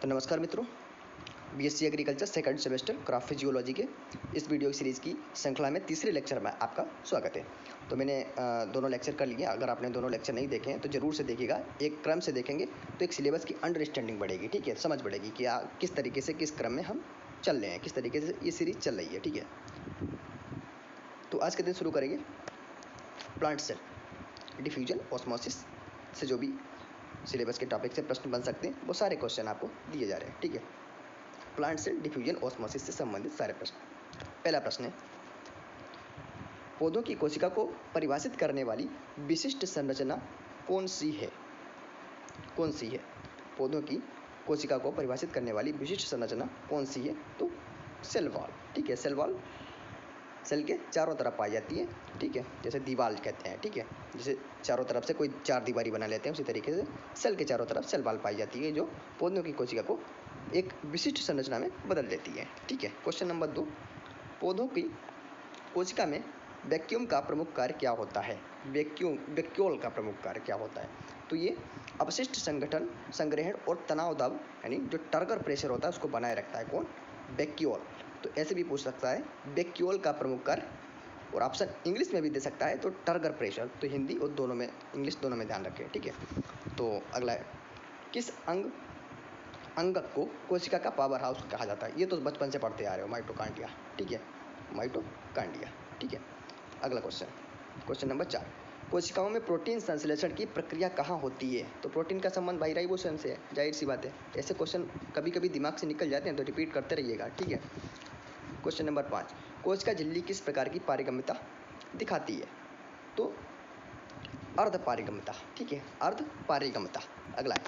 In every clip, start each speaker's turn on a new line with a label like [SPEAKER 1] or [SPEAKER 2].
[SPEAKER 1] तो नमस्कार मित्रों, BSc agriculture second semester crop physiology के इस वीडियो सीरीज़ की श्रृंखला में तीसरे लेक्चर में आपका स्वागत है। तो मैंने दोनों लेक्चर कर लिए। अगर आपने दोनों लेक्चर नहीं देखे हैं तो ज़रूर से देखिएगा। एक क्रम से देखेंगे तो एक सिलेबस की अंडरस्टैंडिंग बढ़ेगी, ठीक है, समझ बढ़ेगी कि किस तरीके से किस क्रम में हम चल रहे हैं, किस तरीके से ये सीरीज़ चल रही है, ठीक है। तो आज के दिन शुरू करेंगे प्लांट सेल डिफ्यूजन ऑस्मोसिस से जो भी सिलेबस के टॉपिक से प्रश्न बन सकते हैं वो सारे क्वेश्चन आपको दिए जा रहे हैं, ठीक है। प्लांट सेल डिफ्यूजन ऑस्मोसिस से संबंधित सारे प्रश्न। पहला प्रश्न है, पौधों की कोशिका को परिभाषित करने वाली विशिष्ट संरचना कौन सी है? कौन सी है? पौधों की कोशिका को परिभाषित करने वाली विशिष्ट संरचना कौन सी है? तो सेल वॉल, ठीक है। सेल वॉल सेल के चारों तरफ पाई जाती है, ठीक है, जैसे दीवार कहते हैं, ठीक है। जैसे चारों तरफ से कोई चार दीवारी बना लेते हैं, उसी तरीके से सेल के चारों तरफ सेल वॉल पाई जाती है, जो पौधों की कोशिका को एक विशिष्ट संरचना में बदल देती है, ठीक है। क्वेश्चन नंबर 2, पौधों की कोशिका में वैक्यूम का प्रमुख कार्य क्या होता है? वैक्यूल का प्रमुख कार्य क्या होता है? तो ये अपशिष्ट संगठन, संग्रहण और तनाव दाब, यानी जो टर्गर प्रेशर होता है उसको बनाए रखता है। कौन? वैक्यूल। तो ऐसे भी पूछ सकता है वैक्यूल का प्रमुख कार्य, और ऑप्शन इंग्लिश में भी दे सकता है तो टर्गर प्रेशर। तो हिंदी और दोनों में, इंग्लिश दोनों में ध्यान रखें, ठीक है। तो अगला है, किस अंगक को कोशिका का पावर हाउस कहा जाता है? ये तो बचपन से पढ़ते आ रहे हो, माइटोकांड्रिया, ठीक है, माइटोकांड्रिया, ठीक है। अगला क्वेश्चन नंबर 4, कोशिकाओं में प्रोटीन संश्लेषण की प्रक्रिया कहाँ होती है? तो प्रोटीन का संबंध भाई राइबोसोम से है, जाहिर सी बात है। ऐसे क्वेश्चन कभी कभी दिमाग से निकल जाते हैं तो रिपीट करते रहिएगा, ठीक है। क्वेश्चन नंबर 5, कोशिका झिल्ली किस प्रकार की पारगम्यता दिखाती है? तो अर्ध पारगम्यता, ठीक है, अर्ध पारगम्यता। अगला है,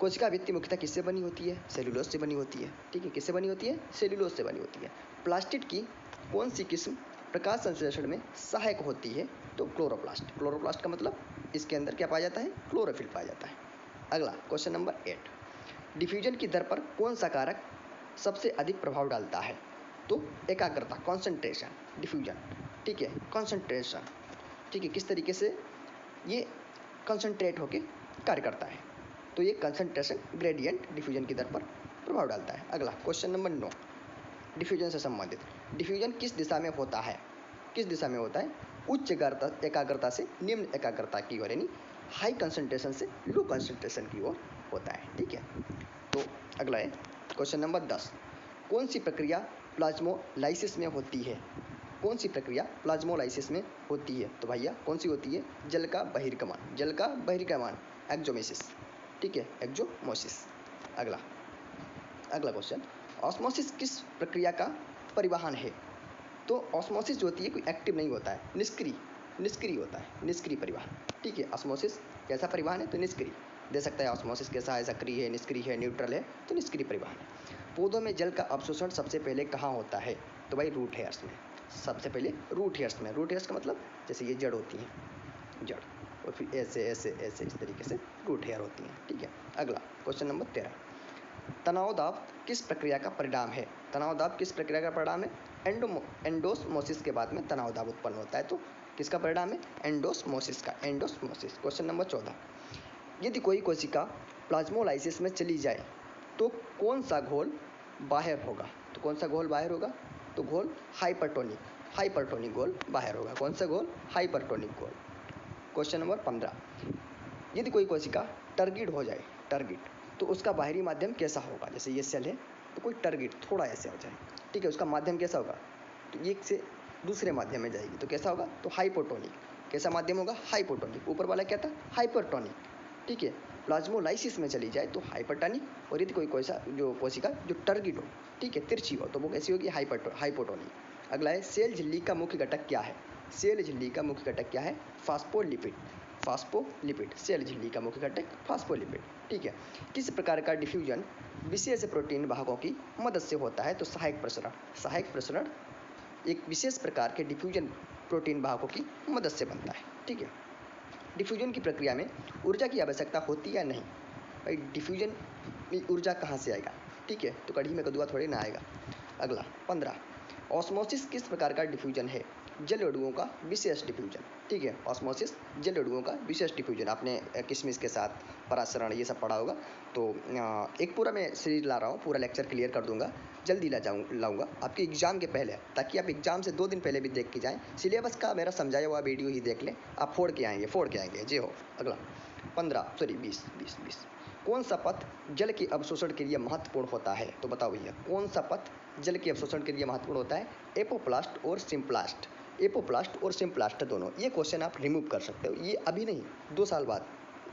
[SPEAKER 1] कोशिका भित्ति मुख्यतः किससे बनी होती है? सेल्यूलोज से बनी होती है, ठीक है। किससे बनी होती है? सेल्यूलोज से बनी होती है। प्लास्टिड की कौन सी किस्म प्रकाश संश्लेषण में सहायक होती है? तो क्लोरोप्लास्ट। क्लोरोप्लास्ट का मतलब इसके अंदर क्या पाया जाता है? क्लोरोफिल पाया जाता है। अगला क्वेश्चन नंबर 8, डिफ्यूजन की दर पर कौन सा कारक सबसे अधिक प्रभाव डालता है? तो एकाग्रता, कॉन्सेंट्रेशन, डिफ्यूजन, ठीक है, कॉन्सेंट्रेशन, ठीक है, किस तरीके से ये कॉन्सेंट्रेट होकर कार्य करता है। तो ये कंसंट्रेशन ग्रेडियंट डिफ्यूजन की दर पर प्रभाव डालता है। अगला क्वेश्चन नंबर 9, डिफ्यूजन से संबंधित, डिफ्यूजन किस दिशा में होता है? किस दिशा में होता है? उच्च एकाग्रता से निम्न एकाग्रता की ओर, यानी हाई कंसंट्रेशन से लो कंसंट्रेशन की ओर होता है, ठीक है। तो अगला है क्वेश्चन नंबर 10, कौन सी प्रक्रिया प्लाज्मोलाइसिस में होती है? कौन सी प्रक्रिया प्लाज्मोलाइसिस में होती है? तो भैया कौन सी होती है? जल का बहिर्गमन, एक्जोमेसिस, ठीक है, एक्जोमोसिस। अगला क्वेश्चन, ऑस्मोसिस किस प्रक्रिया का परिवहन है? तो ऑस्मोसिस जो होती है कोई एक्टिव नहीं होता है, निष्क्रिय होता है, निष्क्रिय परिवहन, ठीक है। ऑस्मोसिस कैसा परिवहन है? तो निष्क्रिय। दे सकता है ऑस्मोसिस कैसा है, सक्रिय है, निष्क्रिय है, न्यूट्रल है, तो निष्क्रिय परिवहन है। पौधों में जल का अवशोषण सबसे पहले कहाँ होता है? तो भाई रूट हेयर्स में, सबसे पहले रूट हेयर्स में। रूट हेयर्स का मतलब जैसे ये जड़ होती है, जड़, और फिर ऐसे ऐसे ऐसे इस तरीके से रूट हेयर होती हैं, ठीक है। अगला क्वेश्चन नंबर 13, तनाव दाब किस प्रक्रिया का परिणाम है? तनाव दाब किस प्रक्रिया का परिणाम है? एंडोस्मोसिस के बाद में तनाव दाब उत्पन्न होता है। तो किसका परिणाम है? एंडोस्मोसिस का, एंडोस्मोसिस। क्वेश्चन नंबर 14, यदि कोई कोशिका प्लाज्मोलाइसिस में चली जाए तो कौन सा घोल बाहर होगा? तो कौन सा घोल बाहर होगा? तो घोल हाइपरटोनिक घोल बाहर होगा। कौन सा घोल? हाइपरटोनिक घोल। क्वेश्चन नंबर 15, यदि कोई कोशिका टर्गिड हो जाए, टर्गिड, तो उसका बाहरी माध्यम कैसा होगा? जैसे ये सेल है तो कोई टर्गिड थोड़ा ऐसे हो जाए, ठीक है, उसका माध्यम कैसा होगा? तो एक से दूसरे माध्यम में जाएगी तो कैसा होगा? तो हाइपोटोनिक। कैसा माध्यम होगा? हाइपोटोनिक। ऊपर वाला क्या था? हाइपरटोनिक, ठीक है। प्लाज्मोलाइसिस में चली जाए तो हाइपरटोनिक, और यदि कोई कोशिका जो टर्गिड हो, ठीक है, तिरछी हो, तो वो कैसी होगी? हाइपोटोनिक। अगला है, सेल झिल्ली का मुख्य घटक क्या है? सेल झिल्ली का मुख्य घटक क्या है? फास्फोलिपिड, सेल झिल्ली का मुख्य घटक फास्फोलिपिड, ठीक है। किस प्रकार का डिफ्यूजन विशेष प्रोटीन वाहकों की मदद से होता है? तो सहायक प्रसरण एक विशेष प्रकार के डिफ्यूजन प्रोटीन वाहकों की मदद से बनता है, ठीक है। डिफ्यूजन की प्रक्रिया में ऊर्जा की आवश्यकता होती या नहीं? भाई डिफ्यूजन में ऊर्जा कहाँ से आएगा? ठीक है, तो कढ़ी में कद्दूआ थोड़ी ना आएगा। अगला 15, ऑस्मोसिस किस प्रकार का डिफ्यूजन है? जल अणुओं का विशेष डिफ्यूजन, ठीक है, ऑस्मोसिस जल अणुओं का विशेष डिफ्यूजन। आपने किशमिश के साथ परासरण ये सब पढ़ा होगा। तो एक पूरा मैं सीरीज ला रहा हूँ, पूरा लेक्चर क्लियर कर दूंगा, जल्दी लाऊंगा आपके एग्जाम के पहले, ताकि आप एग्जाम से 2 दिन पहले भी देख के जाएं। सिलेबस का मेरा समझाया हुआ वीडियो ही देख लें, आप फोड़ के आएंगे जी हो। अगला 20 कौन सा पथ जल के अवशोषण के लिए महत्वपूर्ण होता है? तो बताओ भैया, कौन सा पथ जल के अवशोषण के लिए महत्वपूर्ण होता है? एपोप्लास्ट और सिम्प्लास्ट, एपोप्लास्ट और सिम्प्लास्ट दोनों। ये क्वेश्चन आप रिमूव कर सकते हो, ये अभी नहीं, 2 साल बाद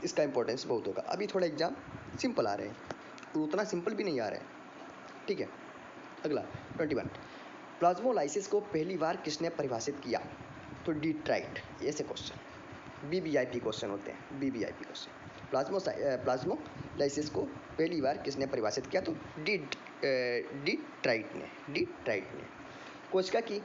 [SPEAKER 1] इसका इंपॉर्टेंस बहुत होगा। अभी थोड़ा एग्जाम सिंपल आ रहे हैं, उतना सिंपल भी नहीं आ रहे हैं, ठीक है। अगला 21 प्लाज्मोलाइसिस को पहली बार किसने परिभाषित किया? तो डीट्राइट। ऐसे क्वेश्चन बीबीआईपी क्वेश्चन होते हैं, बीबीआईपी क्वेश्चन। प्लाज्मोलाइसिस को पहली बार किसने परिभाषित किया? तो डीट्राइट ने। कोशिका की,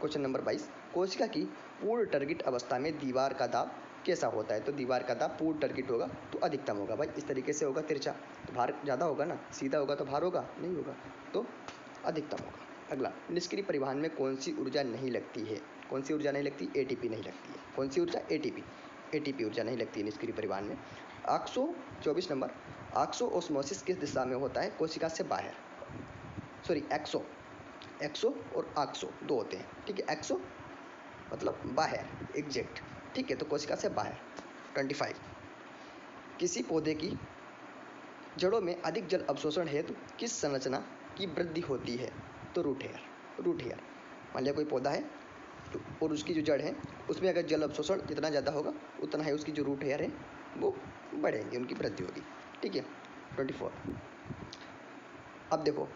[SPEAKER 1] क्वेश्चन नंबर 22, कोशिका की पूर्ण टारगेट अवस्था में दीवार का दाब कैसा होता है? तो दीवार का दाब पूर्ण टारगेट होगा तो अधिकतम होगा भाई, इस तरीके से होगा, तिरछा तो भार ज़्यादा होगा ना, सीधा होगा तो भार होगा नहीं होगा, तो अधिकतम होगा। अगला, निष्क्रिय परिवहन में कौन सी ऊर्जा नहीं लगती है? कौन सी ऊर्जा नहीं लगती? एटीपी नहीं लगती है। कौन सी ऊर्जा? एटीपी ऊर्जा नहीं लगती है निष्क्रिय परिवहन में। 24 नंबर, ऑक्सो ऑस्मोसिस किस दिशा में होता है? कोशिका से बाहर, सॉरी एक्सो और ऑक्सो 2 होते हैं, ठीक है। एक्सो मतलब बाहर, एग्जैक्ट, ठीक है, तो कोशिका से बाहर। 25 किसी पौधे की जड़ों में अधिक जल अवशोषण हेतु किस संरचना की वृद्धि होती है? तो रूट हेयर। मान लिया कोई पौधा है और उसकी जो जड़ है उसमें अगर जल अवशोषण जितना ज़्यादा होगा उतना ही उसकी जो रूट हेयर है वो बढ़ेंगे, उनकी वृद्धि होगी, ठीक है। 24 अब देखो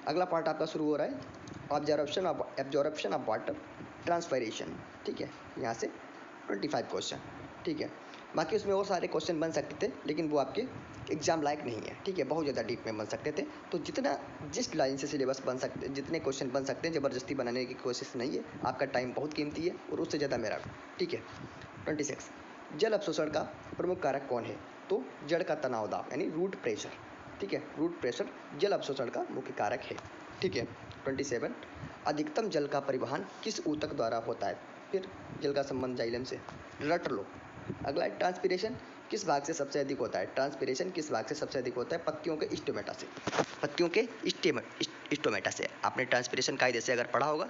[SPEAKER 1] अगला पार्ट आपका शुरू हो रहा है, एब्जॉर्प्शन ऑफ वाटर ट्रांसपायरेशन, ठीक है। यहाँ से 25 क्वेश्चन, ठीक है। बाकी उसमें और सारे क्वेश्चन बन सकते थे लेकिन वो आपके एग्जाम लायक नहीं है, ठीक है, बहुत ज़्यादा डीप में बन सकते थे। तो जिस लाइन से सिलेबस बन सकते, जितने क्वेश्चन बन सकते हैं, ज़बरदस्ती बनाने की कोशिश नहीं है, आपका टाइम बहुत कीमती है और उससे ज़्यादा मेरा, ठीक है। 26 जल अवशोषण का प्रमुख कारक कौन है? तो जड़ का तनाव दाब यानी रूट प्रेशर, ठीक है, रूट प्रेशर जल अवशोषण का मुख्य कारक है, ठीक है। 27 अधिकतम जल का परिवहन किस ऊतक द्वारा होता है? फिर जल का संबंध जाइलम से, रट लो। अगला है ट्रांसपीरेशन किस भाग से सबसे अधिक होता है? ट्रांसपीरेशन किस भाग से सबसे अधिक होता है? पत्तियों के स्टोमेटा से, पत्तियों के स्टोमेटा से। आपने ट्रांसपीरेशन कायदे से अगर पढ़ा होगा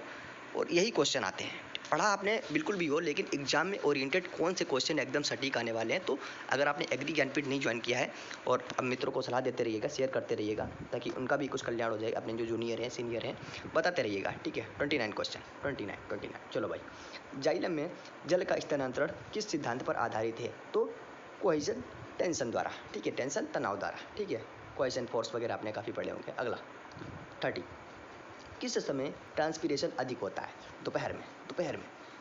[SPEAKER 1] और यही क्वेश्चन आते हैं, पढ़ा आपने बिल्कुल भी हो, लेकिन एग्जाम में ओरिएंटेड कौन से क्वेश्चन एकदम सटीक आने वाले हैं। तो अगर आपने एग्री ज्ञानपीठ नहीं ज्वाइन किया है, और अब मित्रों को सलाह देते रहिएगा, शेयर करते रहिएगा, ताकि उनका भी कुछ कल्याण हो जाए, अपने जो जूनियर हैं सीनियर हैं बताते रहिएगा, ठीक है। 29 क्वेश्चन, 29। चलो भाई, जाइलम में जल का स्थानांतरण किस सिद्धांत पर आधारित है? तो कोहेजन टेंशन द्वारा, ठीक है, टेंशन तनाव द्वारा, ठीक है, कोहेजन फोर्स वगैरह आपने काफ़ी पढ़े होंगे। अगला 30 किस समय ट्रांसपीरेशन अधिक होता है? दोपहर में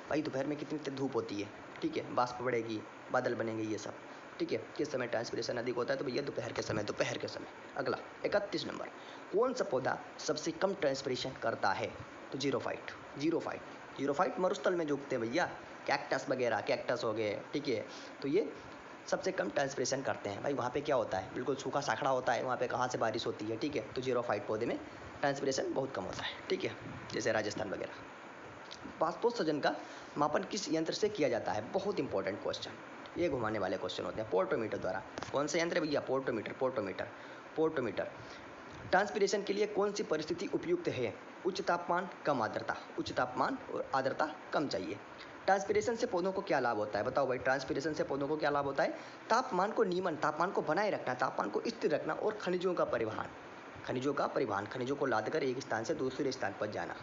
[SPEAKER 1] भाई, दोपहर में कितनी धूप होती है, ठीक है, बाष्प बढ़ेगी, बादल बनेंगे, ये सब, ठीक है। किस समय ट्रांसपीरेशन अधिक होता है? तो भैया दोपहर के समय। अगला 31 नंबर, कौन सा पौधा सबसे कम ट्रांसपीरेशन करता है? तो जीरोफाइट मरुस्थल में जो उगते हैं भैया, कैक्टस वगैरह, कैक्टस हो गए, ठीक है, तो ये सबसे कम ट्रांसपीरेशन करते हैं भाई। वहाँ पे क्या होता है? बिल्कुल सूखा साखड़ा होता है, वहाँ पे कहाँ से बारिश होती है, ठीक है, तो जीरोफाइट पौधे में ट्रांसपीरेशन बहुत कम होता है, ठीक है, जैसे राजस्थान वगैरह। बाष्पोत्सर्जन का मापन किस यंत्र से किया जाता है? बहुत इंपॉर्टेंट क्वेश्चन, ये घुमाने वाले क्वेश्चन होते हैं। पोर्टोमीटर द्वारा। कौन सा यंत्र है भैया? पोर्टोमीटर। ट्रांसपीरेशन के लिए कौन सी परिस्थिति उपयुक्त है? उच्च तापमान, कम आर्द्रता। उच्च तापमान और आर्द्रता कम चाहिए। ट्रांसपीरेशन से पौधों को क्या लाभ होता है? बताओ भाई, ट्रांसपीरेशन से पौधों को क्या लाभ होता है? तापमान को नियमन, तापमान को बनाए रखना, तापमान को स्थिर रखना, और खनिजों का परिवहन, खनिजों को लादकर एक स्थान से दूसरे स्थान पर जाना,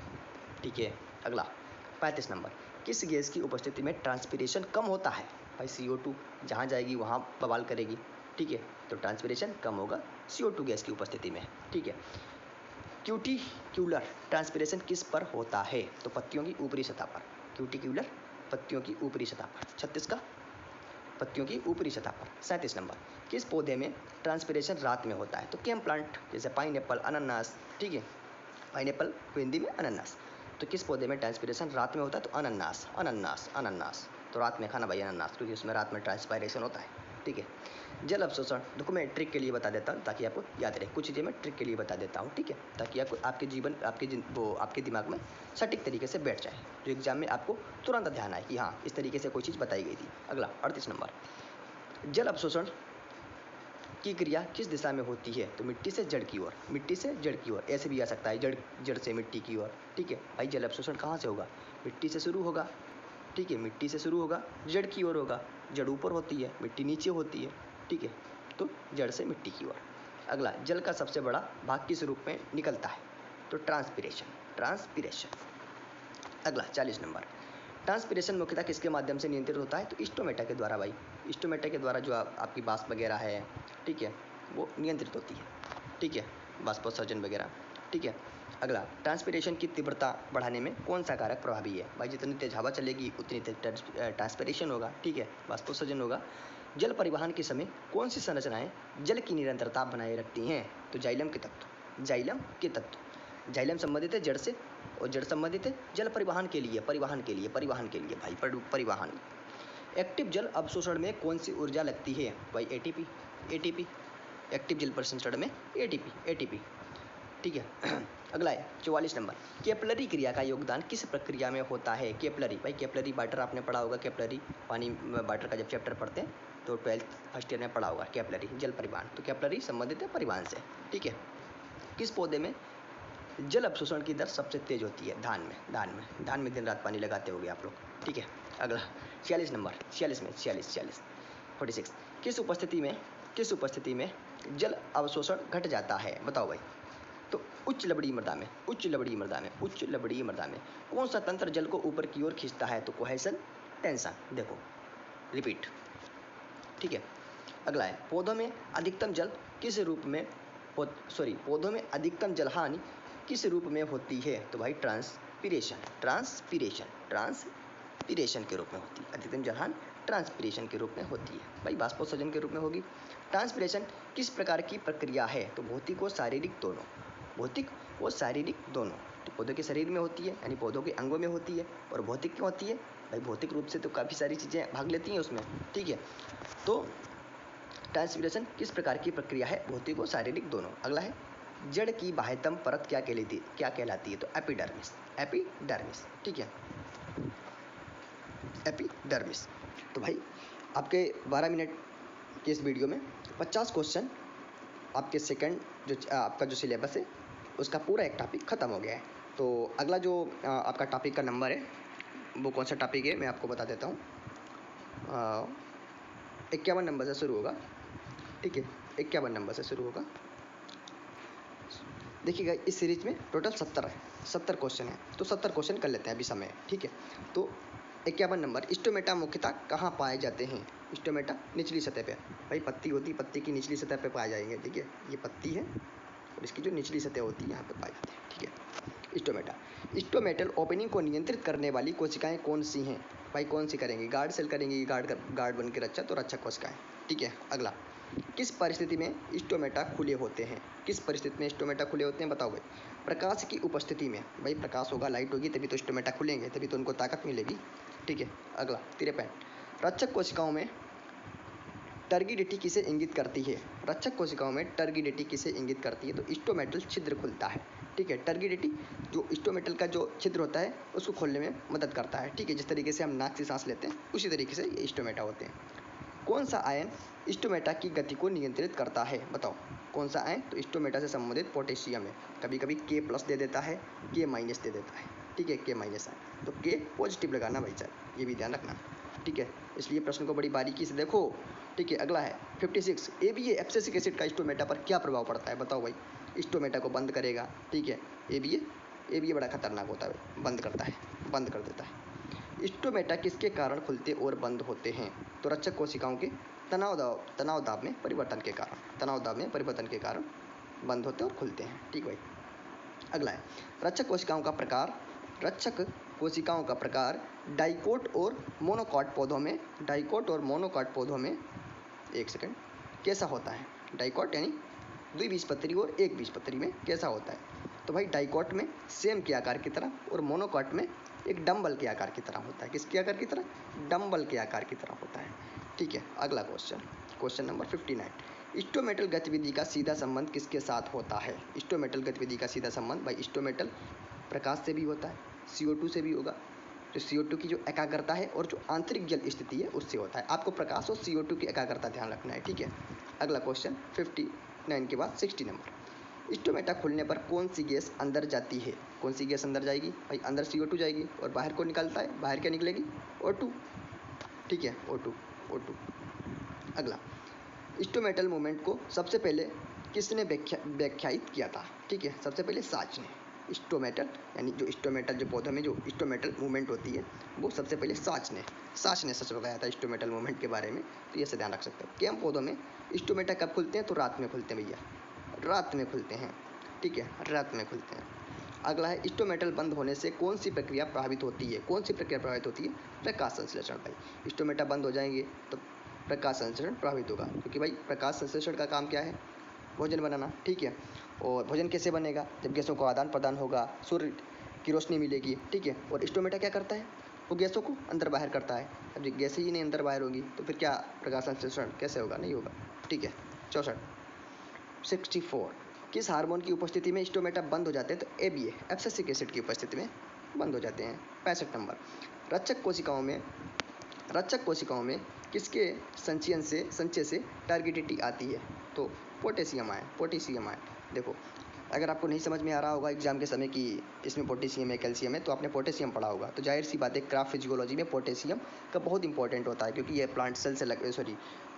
[SPEAKER 1] ठीक है। अगला 35 नंबर, किस गैस की उपस्थिति में ट्रांसपीरेशन कम होता है? भाई CO2, जहाँ जाएगी वहाँ बवाल करेगी, ठीक है, तो ट्रांसपीरेशन कम होगा CO2 गैस की उपस्थिति में, ठीक है। क्यूटिक्यूलर ट्रांसपीरेशन किस पर होता है? तो पत्तियों की ऊपरी सतह पर। क्यूटिक्यूलर पत्तियों की ऊपरी सतह पर। 36 का पत्तियों की ऊपरी सतह पर। 37 नंबर, किस पौधे में ट्रांसपीरेशन रात में होता है? तो केम प्लांट, जैसे पाइनएप्पल, अनानास, ठीक है, पाइनएप्पल को हिंदी में अनानास। तो किस पौधे में ट्रांसपीरेशन रात में होता है? तो अनानास। तो रात में खाना भाई अनानास, क्योंकि उसमें रात में ट्रांसपायरेशन होता है, ठीक है। जल अवशोषण देखो मैं ट्रिक के लिए बता देता हूँ ताकि आपको याद रहे, कुछ चीज़ें मैं ट्रिक के लिए बता देता हूँ, ठीक है, ताकि आपको आपके दिमाग में सटीक तरीके से बैठ जाए, जो एग्जाम में आपको तुरंत ध्यान आए कि हाँ इस तरीके से कोई चीज़ बताई गई थी। अगला 38 नंबर, जल अवशोषण की क्रिया किस दिशा में होती है? तो मिट्टी से जड़ की ओर, मिट्टी से जड़ की ओर, ऐसे भी आ सकता है जड़ से मिट्टी की ओर, ठीक है। भाई जल अवशोषण कहाँ से होगा? मिट्टी से शुरू होगा, ठीक है, मिट्टी से शुरू होगा, जड़ की ओर होगा, जड़ ऊपर होती है, मिट्टी नीचे होती है, ठीक है, तो जड़ से मिट्टी की ओर। अगला, जल का सबसे बड़ा भाग किस रूप में निकलता है? तो ट्रांसपीरेशन। अगला 40 नंबर, ट्रांसपीरेशन मुख्यतः किसके माध्यम से नियंत्रित होता है? तो स्टोमेटा के द्वारा। भाई स्टोमेटा के द्वारा जो आपकी वाष्प वगैरह है, ठीक है, वो नियंत्रित होती है, ठीक है, वाष्पोत्सर्जन वगैरह, ठीक है। अगला, ट्रांसपीरेशन की तीव्रता बढ़ाने में कौन सा कारक प्रभावी है? भाई जितनी तेज हवा चलेगी उतनी तेज ट्रांसपीरेशन होगा, ठीक है, वाष्पोत्सर्जन होगा। जल परिवहन के समय कौन सी संरचनाएं जल की निरंतरता बनाए रखती हैं? तो जाइलम के तत्व। जाइलम संबंधित है जड़ से, और जड़ संबंधित है जल परिवहन के लिए भाई परिवहन। एक्टिव जल अवशोषण में कौन सी ऊर्जा लगती है? भाई एटीपी। एक्टिव जल प्रसंस्करण में एटीपी, ठीक है। अगला है 44 नंबर, कैपिलरी क्रिया का योगदान किस प्रक्रिया में होता है? कैपिलरी, भाई कैपिलरी वाटर आपने पढ़ा होगा, कैपिलरी पानी वाटर का जब चैप्टर पढ़ते हैं तो 12th फर्स्ट ईयर में पढ़ा होगा कैपिलरी जल परिवहन। तो कैपिलरी संबंधित है परिवहन से, ठीक है। किस पौधे में जल अवशोषण की दर सबसे तेज होती है? धान में दिन रात पानी लगाते होगे आप लोग, ठीक है। अगला 46 नंबर, 46 किस उपस्थिति में जल अवशोषण घट जाता है? बताओ भाई। तो उच्च लवणीय मृदा में कौन सा तंत्र जल को ऊपर की ओर खींचता है? तो कोहेशन टेंशन। देखो रिपीट, ठीक है। अगला है, पौधों में अधिकतम जल हानि किस रूप में होती है? तो भाई ट्रांसपीरेशन के रूप में होती है। अधिकतम जल हानि ट्रांसपीरेशन के रूप में होती है, भाई वाष्पोत्सर्जन के रूप में होगी। ट्रांसपीरेशन किस प्रकार की प्रक्रिया है? तो भौतिक और शारीरिक दोनों। तो पौधों के शरीर में होती है, यानी पौधों के अंगों में होती है, और भौतिक क्यों होती है? भाई भौतिक रूप से तो काफ़ी सारी चीज़ें भाग लेती हैं उसमें, ठीक है। तो ट्रांसपीरेशन किस प्रकार की प्रक्रिया है? भौतिक और शारीरिक दोनों। अगला है, जड़ की बाह्यतम परत क्या कहलाती है? तो एपिडर्मिस, ठीक है, एपिडर्मिस। तो भाई आपके 12 मिनट के इस वीडियो में 50 क्वेश्चन आपके आपका जो सिलेबस है उसका पूरा एक टॉपिक ख़त्म हो गया है। तो अगला जो आपका टॉपिक का नंबर है वो कौन सा टॉपिक है मैं आपको बता देता हूँ। 51 नंबर से शुरू होगा, ठीक है, 51 नंबर से शुरू होगा। देखिएगा इस सीरीज में टोटल 70 क्वेश्चन है, तो 70 क्वेश्चन कर लेते हैं अभी समय, ठीक है। तो 51 नंबर, स्टोमेटा मुख्यतः कहाँ पाए जाते हैं? स्टोमेटा निचली सतह पे, भाई पत्ती होती है, पत्ती की निचली सतह पे पाए जाएंगे, ठीक है, ये पत्ती है और इसकी जो निचली सतह होती है यहाँ पे पाए जाते हैं, ठीक है। स्टोमेटल ओपनिंग को नियंत्रित करने वाली कोशिकाएं कौन सी हैं? भाई कौन सी करेंगी? गार्ड सेल करेंगी, गार्ड बन के रक्षा, तो रक्षक कोशिकाएं, ठीक है। अगला, किस परिस्थिति में स्टोमेटा खुले होते हैं? बताओ भाई। प्रकाश की उपस्थिति में, भाई प्रकाश होगा, लाइट होगी, तभी तो स्टोमेटा खुलेंगे, तभी तो उनको ताकत मिलेगी, ठीक है। अगला 53, रक्षक कोशिकाओं में टर्गिडिटी किसे इंगित करती है? तो स्टोमेटल छिद्र खुलता है, ठीक है। टर्गिडिटी जो स्टोमेटल का जो छिद्र होता है उसको खोलने में मदद करता है, ठीक है। जिस तरीके से हम नाक से सांस लेते हैं उसी तरीके से ये स्टोमेटा होते हैं। कौन सा आयन स्टोमेटा की गति को नियंत्रित करता है? बताओ कौन सा आयन? तो स्टोमेटा से संबंधित पोटेशियम है, कभी कभी K+ दे देता है, K- दे देता है, ठीक है, K- आयन, तो K पॉजिटिव लगाना भाई साहब, ये भी ध्यान रखना, ठीक है। इसलिए प्रश्न को बड़ी बारीकी से देखो, ठीक है। अगला है 56, ABA एब्सिसिक एसिड का स्टोमेटा पर क्या प्रभाव पड़ता है? बताओ भाई। स्टोमेटा को बंद करेगा, ठीक है। ABA बड़ा खतरनाक होता है, बंद कर देता है। स्टोमेटा किसके कारण खुलते और बंद होते हैं? तो रक्षक कोशिकाओं के तनाव दाब में परिवर्तन के कारण बंद होते और खुलते हैं, ठीक भाई। अगला है, रक्षक कोशिकाओं का प्रकार डाइकोट और मोनोकॉट पौधों में एक सेकंड कैसा होता है? डाइकोट यानी द्विबीजपत्री और एक बीजपत्री में कैसा होता है? तो भाई डाइकोट में सेम के आकार की तरह और मोनोकॉट में एक डंबल के आकार की तरह होता है। किसके आकार की तरह? डंबल के आकार की तरह होता है, ठीक है। अगला क्वेश्चन नंबर 59। स्टोमेटल गतिविधि का सीधा संबंध किसके साथ होता है? स्टोमेटल गतिविधि का सीधा संबंध भाई स्टोमेटल प्रकाश से भी होता है, CO2 से भी होगा। तो CO2 की जो एकाग्रता है और जो आंतरिक जल स्थिति है उससे होता है। आपको प्रकाश और CO2 की एकाग्रता ध्यान रखना है, ठीक है। अगला क्वेश्चन 59 के बाद 60 नंबर। स्टोमेटा खुलने पर कौन सी गैस अंदर जाती है? कौन सी गैस अंदर जाएगी भाई? अंदर CO2 जाएगी और बाहर को निकलता है, बाहर क्या निकलेगी? O2, ठीक है, O2। अगला, स्टोमेटल मूवमेंट को सबसे पहले किसने व्याख्यायित किया था? ठीक है, सबसे पहले साच ने। स्टोमेटल यानी जो स्टोमेटल जो पौधों में जो स्टोमेटल मूवमेंट होती है वो सबसे पहले साच ने सच बताया था स्टोमेटल मूवमेंट के बारे में। तो ये से ध्यान रख सकते हो कि हम पौधों में स्टोमेटा कब खुलते हैं? तो रात में खुलते हैं भैया, रात में खुलते हैं, ठीक है, रात में खुलते हैं। अगला है, स्टोमेटल बंद होने से कौन सी प्रक्रिया प्रभावित होती है? कौन सी प्रक्रिया प्रभावित होती है? प्रकाश संश्लेषण भाई। स्टोमेटा बंद हो जाएंगे तो प्रकाश संश्लेषण प्रभावित होगा, क्योंकि भाई प्रकाश संश्लेषण का काम क्या है? भोजन बनाना, ठीक है। और भोजन कैसे बनेगा? जब गैसों को आदान प्रदान होगा, सूर्य की रोशनी मिलेगी, ठीक है। और स्टोमेटा क्या करता है? वो गैसों को अंदर बाहर करता है। अब जब गैसें ही नहीं अंदर बाहर होगी तो फिर क्या प्रकाश संश्लेषण कैसे होगा? नहीं होगा, ठीक है। 64 किस हार्मोन की उपस्थिति में स्टोमेटा बंद हो जाते हैं? तो ABA, एब्सिसिक एसिड की उपस्थिति में बंद हो जाते हैं। 65 नंबर। रक्षक कोशिकाओं में किसके संचय से टारगेटिटी आती है? तो पोटेशियम आयन। देखो, अगर आपको नहीं समझ में आ रहा होगा एग्जाम के समय कि इसमें पोटेशियम है, कैल्शियम है, तो आपने पोटेशियम पढ़ा होगा। तो जाहिर सी बात है क्राफ्ट फिजियोलॉजी में पोटेशियम का बहुत इंपॉर्टेंट होता है, क्योंकि ये प्लांट सेल से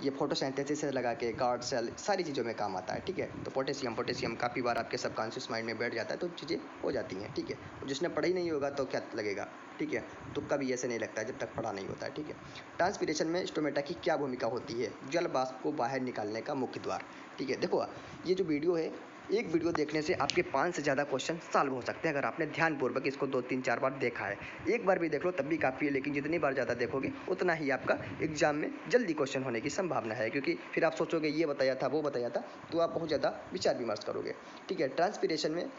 [SPEAKER 1] ये फोटोसिंथेसिस से लगा के गार्ड सेल सारी चीज़ों में काम आता है, ठीक है। तो पोटेशियम काफ़ी बार आपके सबकॉन्शियस माइंड में बैठ जाता है, तो चीज़ें हो जाती हैं, ठीक है। और जिसने पढ़ा ही नहीं होगा तो क्या लगेगा, ठीक है। तुक्का भी ऐसे नहीं लगता है जब तक पढ़ा नहीं होता है, ठीक है। ट्रांसपीरेशन में स्टोमेटा की क्या भूमिका होती है? जल वाष्प को बाहर निकालने का मुख्य द्वार, ठीक है। देखो, ये जो वीडियो है, एक वीडियो देखने से आपके 5 से ज़्यादा क्वेश्चन सॉल्व हो सकते हैं, अगर आपने ध्यानपूर्वक इसको 2-3-4 बार देखा है। एक बार भी देख लो तब भी काफ़ी है, लेकिन जितनी बार ज़्यादा देखोगे उतना ही आपका एग्जाम में जल्दी क्वेश्चन होने की संभावना है, क्योंकि फिर आप सोचोगे ये बताया था वो बताया था, तो आप बहुत ज़्यादा विचार विमर्श करोगे, ठीक है। ट्रांसपीरेशन में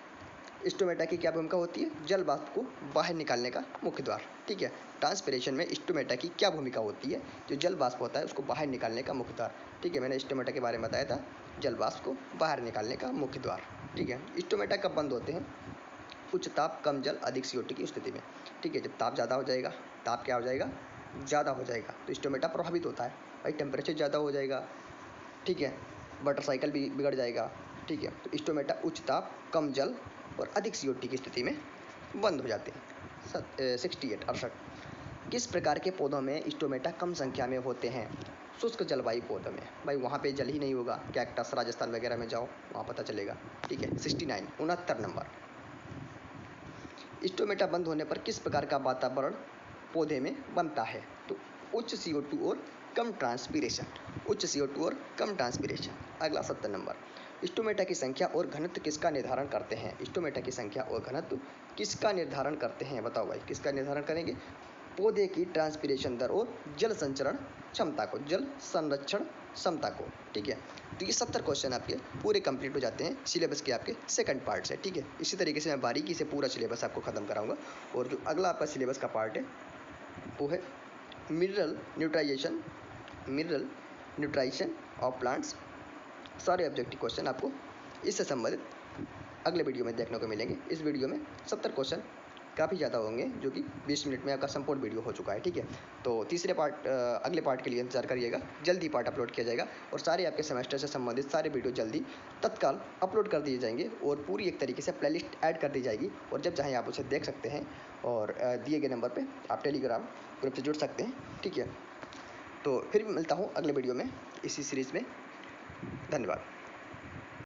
[SPEAKER 1] स्टोमेटा की क्या भूमिका होती है? जल वाष्प को बाहर निकालने का मुख्य द्वार, ठीक है। ट्रांसपीरेशन में स्टोमेटा की क्या भूमिका होती है? जो जल वाष्प होता है उसको बाहर निकालने का मुख्य द्वार, ठीक है। मैंने स्टोमेटा के बारे में बताया था, जल वाष्प को बाहर निकालने का मुख्य द्वार, ठीक है। स्टोमेटा कब बंद होते हैं? उच्च ताप, कम जल, अधिक CO2 की स्थिति में, ठीक है। जब ताप ज़्यादा हो जाएगा, ताप क्या हो जाएगा? ज़्यादा हो जाएगा, तो स्टोमेटा प्रभावित होता है भाई। टेम्परेचर ज़्यादा हो जाएगा, ठीक है, वाटर साइकिल भी बिगड़ जाएगा, ठीक है। तो स्टोमेटा उच्च ताप, कम जल और अधिक CO2 की स्थिति में बंद हो जाते हैं। 68 किस प्रकार के पौधों में स्टोमेटा कम संख्या में होते हैं? शुष्क जलवायु पौधों में भाई, वहाँ पे जल ही नहीं होगा। कैक्टस, राजस्थान वगैरह में जाओ, वहाँ पता चलेगा, ठीक है। 69 नंबर। स्टोमेटा बंद होने पर किस प्रकार का वातावरण पौधे में बनता है? तो उच्च CO2 और कम ट्रांसपीरेशन, अगला 70 नंबर। स्टोमेटा की संख्या और घनत्व किसका निर्धारण करते हैं? स्टोमेटा की संख्या और घनत्व किसका निर्धारण करते हैं? बताओ भाई, किसका निर्धारण करेंगे? पौधे की ट्रांसपीरेशन दर और जल संरक्षण क्षमता को, ठीक है। तो ये 70 क्वेश्चन आपके पूरे कंप्लीट हो जाते हैं सिलेबस के आपके सेकंड पार्ट से, ठीक है। इसी तरीके से मैं बारीकी से पूरा सिलेबस आपको ख़त्म कराऊंगा। और जो अगला आपका सिलेबस का पार्ट है वो है मिनरल न्यूट्रिशन ऑफ प्लांट्स। सारे ऑब्जेक्टिव क्वेश्चन आपको इससे संबंधित अगले वीडियो में देखने को मिलेंगे। इस वीडियो में 70 क्वेश्चन काफ़ी ज़्यादा होंगे, जो कि 20 मिनट में आपका संपूर्ण वीडियो हो चुका है, ठीक है। तो अगले पार्ट के लिए इंतजार करिएगा, जल्दी पार्ट अपलोड किया जाएगा और सारे आपके सेमेस्टर से संबंधित सारे वीडियो जल्दी तत्काल अपलोड कर दिए जाएंगे और पूरी एक तरीके से प्लेलिस्ट ऐड कर दी जाएगी, और जब चाहें आप उसे देख सकते हैं। और दिए गए नंबर पर आप टेलीग्राम ग्रुप से जुड़ सकते हैं, ठीक है। तो फिर मिलता हूँ अगले वीडियो में इसी सीरीज़ में। धन्यवाद।